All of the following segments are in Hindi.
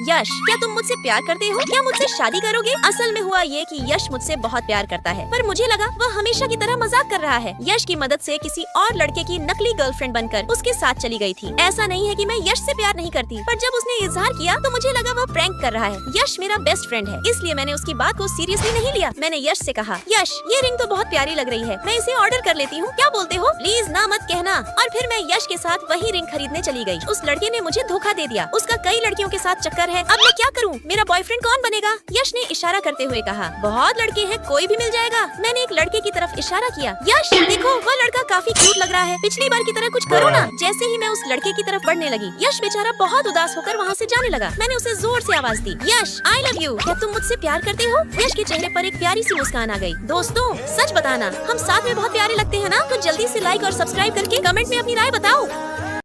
यश, क्या तुम मुझसे प्यार करते हो? क्या मुझसे शादी करोगे? असल में हुआ ये कि यश मुझसे बहुत प्यार करता है, पर मुझे लगा वह हमेशा की तरह मजाक कर रहा है। यश की मदद से किसी और लड़के की नकली गर्लफ्रेंड बनकर उसके साथ चली गई थी। ऐसा नहीं है कि मैं यश से प्यार नहीं करती, पर जब उसने इजहार किया तो मुझे लगा वह प्रैंक कर रहा है। यश मेरा बेस्ट फ्रेंड है, इसलिए मैंने उसकी बात को सीरियसली नहीं लिया। मैंने यश से कहा, यश ये रिंग तो बहुत प्यारी लग रही है, मैं इसे ऑर्डर कर लेती हूँ, क्या बोलते हो? प्लीज ना मत कहना। और फिर मैं यश के साथ वही रिंग खरीदने चली गई। उस लड़के ने मुझे धोखा दे दिया, उसका कई लड़कियों के साथ चक्कर है। अब मैं क्या करूँ? मेरा बॉयफ्रेंड कौन बनेगा? यश ने इशारा करते हुए कहा, बहुत लड़के हैं, कोई भी मिल जाएगा। मैंने एक लड़के की तरफ इशारा किया। यश देखो, वह लड़का काफी क्यूट लग रहा है, पिछली बार की तरह कुछ करो ना। जैसे ही मैं उस लड़के की तरफ बढ़ने लगी, यश बेचारा बहुत उदास होकर वहाँ से जाने लगा। मैंने उसे जोर से आवाज दी, यश आई लव यू, क्या तुम मुझसे प्यार करते हो? यश के चेहरे पर एक प्यारी सी मुस्कान आ गई। दोस्तों सच बताना, हम साथ में बहुत प्यारे लगते हैं ना? तो जल्दी से लाइक और सब्सक्राइब करके कमेंट में अपनी राय बताओ।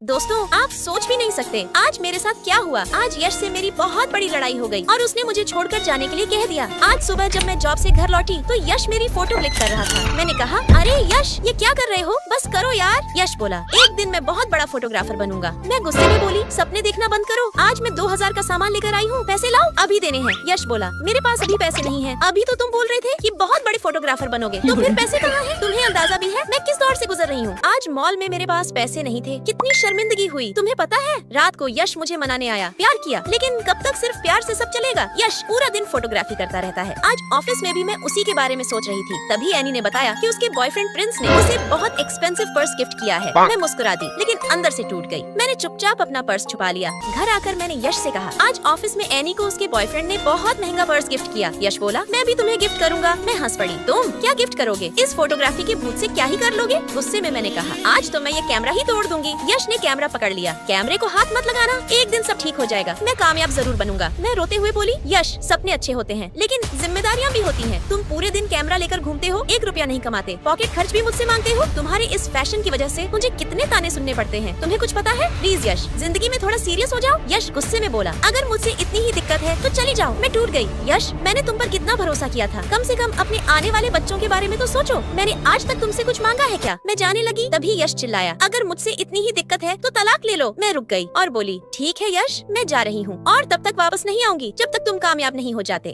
दोस्तों आप सोच भी नहीं सकते आज मेरे साथ क्या हुआ। आज यश से मेरी बहुत बड़ी लड़ाई हो गई और उसने मुझे छोड़कर जाने के लिए कह दिया। आज सुबह जब मैं जॉब से घर लौटी तो यश मेरी फोटो क्लिक कर रहा था। मैंने कहा, अरे यश ये क्या कर रहे हो? बस करो यार। यश बोला, एक दिन मैं बहुत बड़ा फोटोग्राफर बनूंगा। मैं गुस्से में बोली, सपने देखना बंद करो, आज मैं 2000 का सामान लेकर आई हूँ, पैसे लाओ, अभी देने हैं। यश बोला, मेरे पास अभी पैसे नहीं है। अभी तो तुम बोल रहे थे कि बहुत बड़े फोटोग्राफर बनोगे, तो फिर पैसे कहाँ हैं? तुम्हें अंदाजा भी है मैं किस दौर से गुजर रही हूँ। आज मॉल में मेरे पास पैसे नहीं थे, कितनी शर्मिंदगी हुई। तुम्हें पता है रात को यश मुझे मनाने आया, प्यार किया, लेकिन कब तक सिर्फ प्यार से सब चलेगा? यश पूरा दिन फोटोग्राफी करता रहता है। आज ऑफिस में भी मैं उसी के बारे में सोच रही थी, तभी एनी ने बताया कि उसके बॉयफ्रेंड प्रिंस ने उसे बहुत एक्सपेंसिव पर्स गिफ्ट किया है। मैं मुस्कुरा दी, लेकिन अंदर से टूट गई। मैंने चुपचाप अपना पर्स छुपा लिया। घर आकर मैंने यश से कहा, आज ऑफिस में एनी को उसके बॉयफ्रेंड ने बहुत महंगा पर्स गिफ्ट किया। यश बोला, मैं भी तुम्हें गिफ्ट करूंगा। मैं हंस पड़ी, तुम क्या गिफ्ट करोगे? इस फोटोग्राफी के भूत से क्या ही कर लोगे? गुस्से में मैंने कहा, आज तो मैं ये कैमरा ही तोड़ दूंगी। यश ने कैमरा पकड़ लिया, कैमरे को हाथ मत लगाना, एक दिन सब ठीक हो जाएगा, मैं कामयाब जरूर बनूंगा। मैं रोते हुए बोली, यश सपने अच्छे होते हैं लेकिन जिम्मेदारियां भी होती हैं। तुम पूरे दिन कैमरा लेकर घूमते हो, 1 रुपया नहीं कमाते, पॉकेट खर्च भी मुझसे मांगते हो। तुम्हारे इस फैशन की वजह से मुझे कितने ताने सुनने पड़ते हैं, तुम्हें कुछ पता है? प्लीज यश जिंदगी में थोड़ा सीरियस हो जाओ। यश गुस्से में बोला, अगर मुझसे इतनी ही दिक्कत है तो चली जाओ। मैं टूट गई। यश मैंने तुम पर कितना भरोसा किया था, कम से कम अपने आने वाले बच्चों के बारे में तो सोचो। मैंने आज तक तुमसे कुछ मांगा है क्या? मैं जाने लगी, तभी यश चिल्लाया, अगर मुझसे इतनी ही दिक्कत है तो तलाक ले लो। मैं रुक गई और बोली, ठीक है यश मैं जा रही हूँ और तब तक वापस नहीं आऊंगी जब तक तुम कामयाब नहीं हो जाते।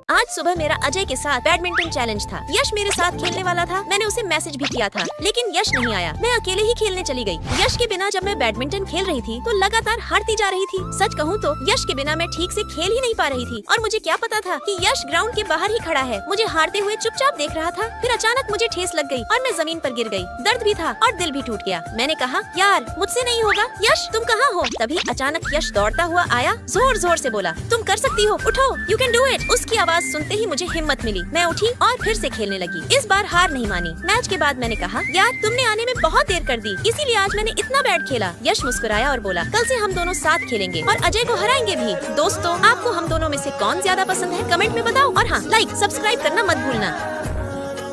आज सुबह मेरा अजय के साथ बैडमिंटन चैलेंज था। यश मेरे साथ खेलने वाला था, मैंने उसे मैसेज भी किया था, लेकिन यश नहीं आया। मैं अकेले ही खेलने चली गई। यश के बिना जब मैं बैडमिंटन खेल रही थी तो लगातार हारती जा रही थी। सच कहूँ तो यश के बिना मैं ठीक से खेल ही नहीं पा रही थी और मुझे क्या पता था कि यश ग्राउंड के बाहर ही खड़ा है, मुझे हारते हुए चुपचाप देख रहा था। फिर अचानक मुझे ठेस लग गई और मैं जमीन पर गिर गई। दर्द भी था और दिल भी टूट गया। मैंने कहा, यार मुझसे नहीं होगा। यश तुम कहाँ हो? तभी अचानक यश दौड़ता हुआ आया, जोर जोर से बोला, तुम कर सकती हो, उठो, यू कैन डू इट। उसकी आवाज सुनते ही मुझे हिम्मत मिली। मैं उठी और फिर से खेलने लगी। इस बार हार नहीं मानी। मैच के बाद मैंने कहा, यार तुमने आने में बहुत देर कर दी, इसीलिए आज मैंने इतना बैड खेला। यश मुस्कुराया और बोला, कल से हम दोनों साथ खेलेंगे और अजय को हराएंगे भी। दोस्तों आपको हम दोनों में से कौन ज्यादा पसंद है, कमेंट में बताओ और हाँ लाइक सब्सक्राइब करना मत भूलना।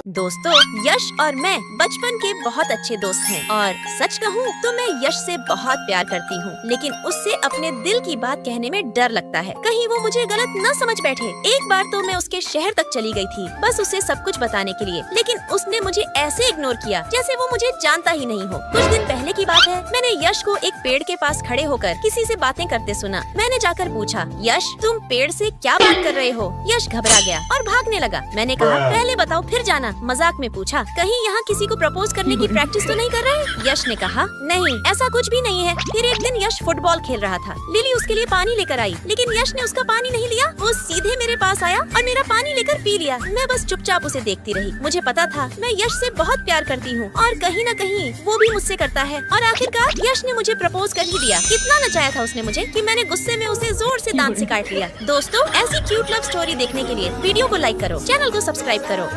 दोस्तों यश और मैं बचपन के बहुत अच्छे दोस्त हैं और सच कहूँ तो मैं यश से बहुत प्यार करती हूँ, लेकिन उससे अपने दिल की बात कहने में डर लगता है, कहीं वो मुझे गलत न समझ बैठे। एक बार तो मैं उसके शहर तक चली गई थी बस उसे सब कुछ बताने के लिए, लेकिन उसने मुझे ऐसे इग्नोर किया जैसे वो मुझे जानता ही नहीं हो। कुछ दिन पहले की बात है, मैंने यश को एक पेड़ के पास खड़े होकर किसी से बातें करते सुना। मैंने जाकर पूछा, यश तुम पेड़ से क्या बात कर रहे हो? यश घबरा गया और भागने लगा। मैंने कहा, पहले बताओ फिर जाना। मजाक में पूछा, कहीं यहाँ किसी को प्रपोज करने की प्रैक्टिस तो नहीं कर रहे? यश ने कहा, नहीं ऐसा कुछ भी नहीं है। फिर एक दिन यश फुटबॉल खेल रहा था, लिली उसके लिए पानी लेकर आई, लेकिन यश ने उसका पानी नहीं लिया। वो सीधे मेरे पास आया और मेरा पानी लेकर पी लिया। मैं बस चुपचाप उसे देखती रही। मुझे पता था मैं यश से बहुत प्यार करती हूँ और कहीं न कहीं वो भी मुझसे करता है और आखिरकार यश ने मुझे प्रपोज कर ही दिया। कितना नचाया था उसने मुझे कि मैंने गुस्से में उसे जोर से दांत से काट लिया। दोस्तों ऐसी क्यूट लव स्टोरी देखने के लिए वीडियो को लाइक करो, चैनल को सब्सक्राइब करो।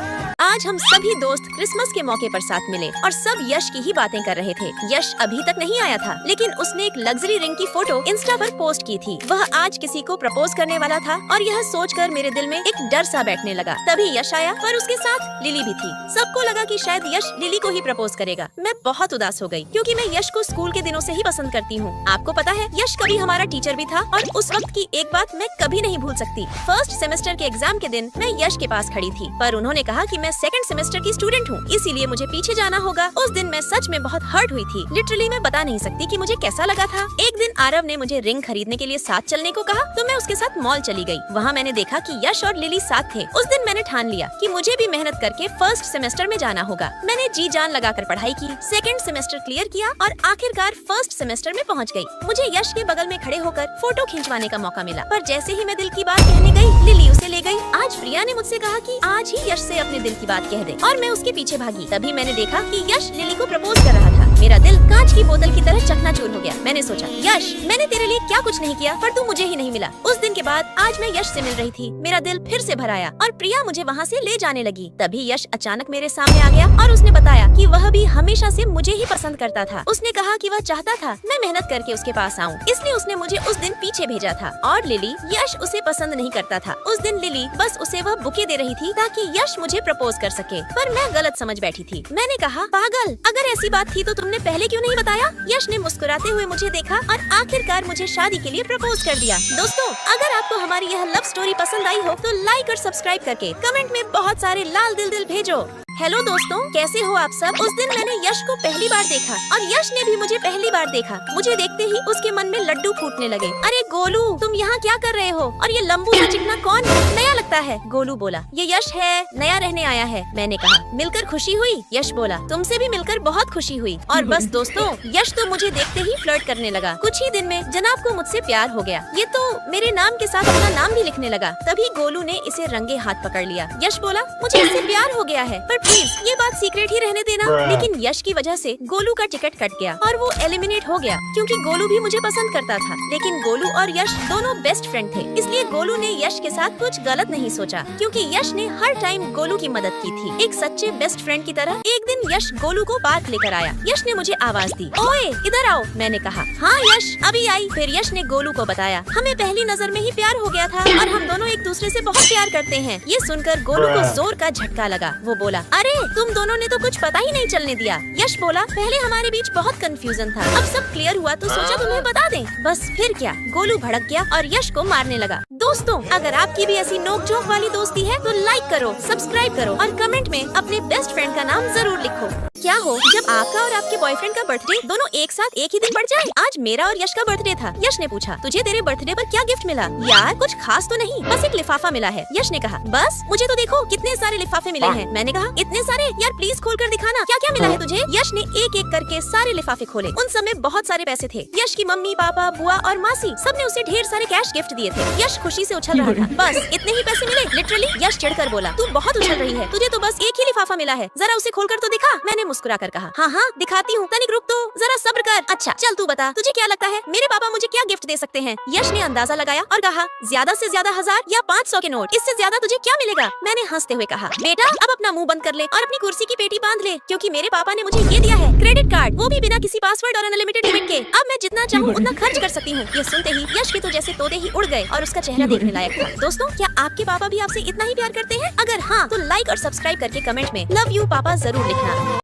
आज हम सभी दोस्त क्रिसमस के मौके पर साथ मिले और सब यश की ही बातें कर रहे थे। यश अभी तक नहीं आया था, लेकिन उसने एक लग्जरी रिंग की फोटो इंस्टा पर पोस्ट की थी। वह आज किसी को प्रपोज करने वाला था और यह सोचकर मेरे दिल में एक डर सा बैठने लगा। तभी यश आया और उसके साथ लिली भी थी। सबको लगा कि शायद यश लिली को ही प्रपोज करेगा। मैं बहुत उदास हो गई क्योंकि मैं यश को स्कूल के दिनों से ही पसंद करती हूँ। आपको पता है यश कभी हमारा टीचर भी था और उस वक्त की एक बात मैं कभी नहीं भूल सकती। फर्स्ट सेमेस्टर के एग्जाम के दिन मैं यश के पास खड़ी थी, पर उन्होंने कहा कि मैं सेकंड सेमेस्टर की स्टूडेंट हूँ, इसीलिए मुझे पीछे जाना होगा। उस दिन मैं सच में बहुत हर्ट हुई थी। लिटरली मैं बता नहीं सकती कि मुझे कैसा लगा था। एक दिन आरव ने मुझे रिंग खरीदने के लिए साथ चलने को कहा, तो मैं उसके साथ मॉल चली गई। वहाँ मैंने देखा कि यश और लिली साथ थे। उस दिन मैंने ठान लिया कि मुझे भी मेहनत करके फर्स्ट सेमेस्टर में जाना होगा। मैंने जी जान लगाकर पढ़ाई की, सेकंड सेमेस्टर क्लियर किया और आखिरकार फर्स्ट सेमेस्टर में पहुँच गई। मुझे यश के बगल में खड़े होकर फोटो खिंचवाने का मौका मिला, पर जैसे ही मैं दिल की बात कहने गई, लिली उसे ले गई। आज प्रिया ने मुझसे कहा कि आज ही यश से अपने दिल की बात कह दे, और मैं उसके पीछे भागी। तभी मैंने देखा कि यश लिली को प्रपोज कर रहा था। मेरा दिल कांच की बोतल की तरह चकनाचूर हो गया। मैंने सोचा, यश मैंने तेरे लिए क्या कुछ नहीं किया, पर तू मुझे ही नहीं मिला। उस दिन के बाद आज मैं यश से मिल रही थी। मेरा दिल फिर से भर आया और प्रिया मुझे वहाँ से ले जाने लगी। तभी यश अचानक मेरे सामने आ गया और उसने बताया कि वह भी हमेशा से मुझे ही पसंद करता था। उसने कहा कि वह चाहता था मैं मेहनत करके उसके पास आऊँ, इसलिए उसने मुझे उस दिन पीछे भेजा था। और लिली, यश उसे पसंद नहीं करता था। उस दिन लिली बस उसे वह बुके दे रही थी ताकि यश मुझे प्रपोज कर सके, पर मैं गलत समझ बैठी थी। मैंने कहा, पागल, अगर ऐसी बात थी तो तुमने पहले क्यों नहीं बताया? यश ने मुस्कुराते हुए मुझे देखा और आखिरकार मुझे शादी के लिए प्रपोज कर दिया। दोस्तों, अगर आपको हमारी यह लव स्टोरी पसंद आई हो तो लाइक और सब्सक्राइब करके कमेंट में बहुत सारे लाल दिल भेजो। हेलो दोस्तों, कैसे हो आप सब? उस दिन मैंने यश को पहली बार देखा और यश ने भी मुझे पहली बार देखा। मुझे देखते ही उसके मन में लड्डू फूटने लगे। अरे गोलू, तुम यहाँ क्या कर रहे हो? और ये लंबू सा चिकना कौन है? नया लगता है। गोलू बोला, ये यश है, नया रहने आया है। मैंने कहा, मिलकर खुशी हुई? यश बोला, तुमसे भी मिलकर बहुत खुशी हुई। और बस दोस्तों, यश तो मुझे देखते ही फ्लर्ट करने लगा। कुछ ही दिन में जनाब को मुझसे प्यार हो गया। ये तो मेरे नाम के साथ अपना नाम भी लिखने लगा। तभी गोलू ने इसे रंगे हाथ पकड़ लिया। यश बोला, मुझे इससे प्यार हो गया है, पर प्लीज ये बात सीक्रेट ही रहने देना। लेकिन यश की वजह से गोलू का टिकट कट गया और वो एलिमिनेट हो गया, क्योंकि गोलू भी मुझे पसंद करता था। लेकिन गोलू और यश दोनों बेस्ट फ्रेंड थे, इसलिए गोलू ने यश के साथ कुछ गलत नहीं सोचा, क्योंकि यश ने हर टाइम गोलू की मदद की थी। एक सच्चे बेस्ट फ्रेंड की तरह। एक दिन यश गोलू को पार्क लेकर आया। यश ने मुझे आवाज दी, ओए इधर आओ। मैंने कहा, हाँ यश, अभी आई। फिर यश ने गोलू को बताया, हमें पहली नजर में ही प्यार हो गया था और हम दोनों एक दूसरे से बहुत प्यार करते हैं। ये सुनकर गोलू को जोर का झटका लगा। वो बोला, अरे तुम दोनों ने तो कुछ पता ही नहीं चलने दिया। यश बोला, पहले हमारे बीच बहुत कंफ्यूजन था, अब सब क्लियर हुआ तो सोचा तुम्हें बता दें। बस फिर क्या, गोलू भड़क गया और यश को मारने लगा। दोस्तों, अगर आपकी भी ऐसी नोक-झोंक वाली दोस्ती है तो लाइक करो, सब्सक्राइब करो और कमेंट में अपने बेस्ट फ्रेंड का नाम जरूर लिखो। क्या हो जब आपका और आपके बॉयफ्रेंड का बर्थडे दोनों एक साथ एक ही दिन पड़ जाए? आज मेरा और यश का बर्थडे था। यश ने पूछा, तुझे तेरे बर्थडे पर क्या गिफ्ट मिला? यार कुछ खास तो नहीं, बस एक लिफाफा मिला है। यश ने कहा, बस? मुझे तो देखो कितने सारे लिफाफे मिले हैं। मैंने कहा, इतने सारे? यार प्लीज खोल कर दिखाना, क्या क्या मिला है तुझे? यश ने एक एक करके सारे लिफाफे खोले। उन सब में बहुत सारे पैसे थे। यश की मम्मी, पापा, बुआ और मासी सब ने उसे ढेर सारे कैश गिफ्ट दिए थे। यश खुशी से उछल रहा था। बस इतने ही पैसे मिले? लिटरली? यश चिढ़कर बोला, तू बहुत उछल रही है, तुझे तो बस एक ही लिफाफा मिला है, जरा उसे खोल कर तो दिखा। मैंने मुस्कुरा कर कहा, हाँ हाँ दिखाती हूँ, तनिक रुक तो, जरा सब्र कर। अच्छा चल तू बता, तुझे क्या लगता है मेरे पापा मुझे क्या गिफ्ट दे सकते हैं? यश ने अंदाजा लगाया और कहा, ज्यादा से ज्यादा 1000 या 500 के नोट, इससे ज्यादा तुझे क्या मिलेगा? मैंने हंसते हुए कहा, बेटा अब अपना मुंह बंद कर ले और अपनी कुर्सी की पेटी बांध ले, क्योंकि मेरे पापा ने मुझे ये दिया है, क्रेडिट कार्ड, वो भी बिना किसी पासवर्ड और अनलिमिटेड लिमिट के। अब मैं जितना चाहूँ उतना खर्च कर सकती हूँ। ये सुनते ही यश के तो जैसे तोते ही उड़ गए और उसका चेहरा देखने लायक था। दोस्तों, क्या आपके पापा भी आपसे इतना ही प्यार करते हैं? अगर हाँ तो लाइक और सब्सक्राइब करके कमेंट में लव यू पापा जरूर लिखना।